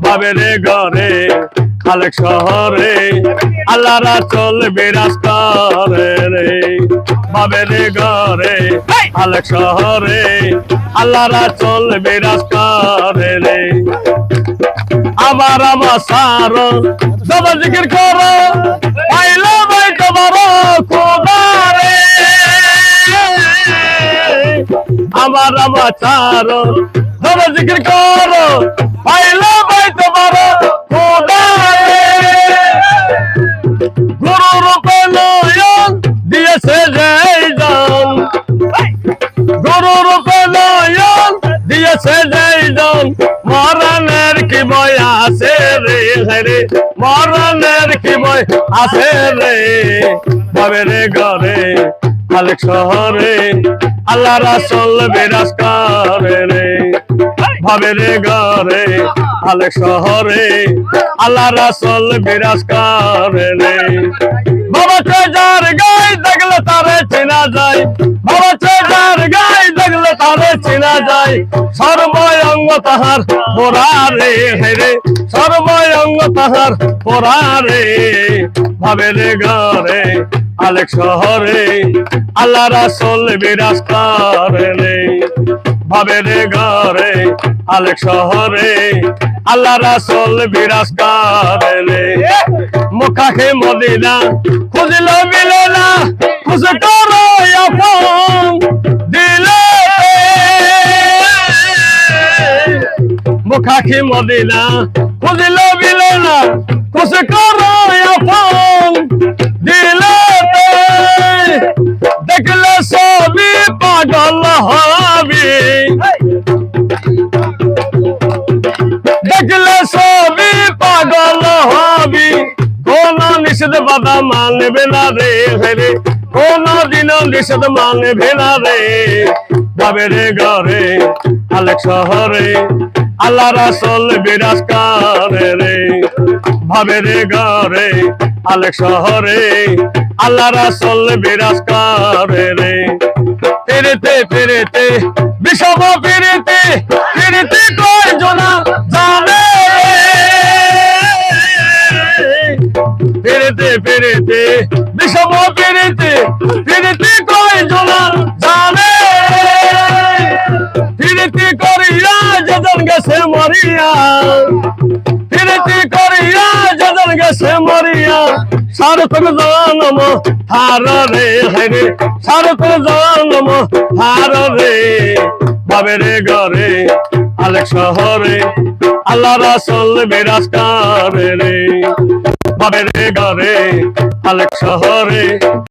বাবের ঘরে আলেক শহরে আল্লাহ রাসূল বিরাজ করে রে বাবের ঘরে আলেক শহরে আল্লাহ রাসূল বিরাজ করে রে আমার সারো সব জিকির করো পাইলো ভাই তোমার খোদা রে আমার সারো সব জিকির করো পাইলো ভাই তোমার খোদা রে গুরু রূপে নয়ন দিয়েছে যেইজন গুরু রূপে নয়ন দিয়েছে যেইজন মরণের কি ভয় আছে রে রে মরণের কি ভয় আছে রে বাবের ঘরে আলেক শহরে আল্লাহ রাসূল বিরাজ করে রে বাবের ঘরে আলেক শহরে আল্লাহ রাসূল বিরাজ করে রে বাবা যার গায়ে দেখলে তারে চেনা যায় বাবা যার গায়ে দেখলে তারে চেনা যায় সর্বঙ্গ তাহার পোড়া রে রে সর্বঙ্গ তাহার পোড়া রে বাবের ঘরে আলেক শহরে আল্লাহ রাসূল বিরাজ করে রে বাবের ঘরে আলেক শহরে আল্লাহ রাসূল বিরাজ করে রে মক্কাকে মদিনা খুঁজল মিলে না খুঁজ করো আপন দিলে মক্কাকে মদিনা খুঁজল মিলে না খুঁজ করো আপন দিলে দেখলে সবই পাগল হবি দেখলে সবই পাগল হবি কোন নিষেধ বাধা মানবে না রে রে কোন দিন নিষেধ মানবে না রে বাবের ঘরে আলেক শহরে আল্লাহ রাসূল বিরাজ করে রে বাবের ঘরে আলেক শহরে আল্লাহ রাসূল বিরাজ করে রে ফিরতে ফিরতে বিষম ফিরতে ফিরতে কয়জনা জানে ফিরতে ফিরতে বিষম ফিরতে ফিরতে কয়জনা জানে ফিরতে করিয়া যজন গেছে মরিয়া ফিরতে করিয়া যজন গেছে মরিয়া সারথক জন্ম হার রে হরে সারথক জন্ম হার রে বাবের ঘরে আলেক শহরে আল্লাহ রাসূল বিরাজ করে রে বাবের ঘরে আলেক শহরে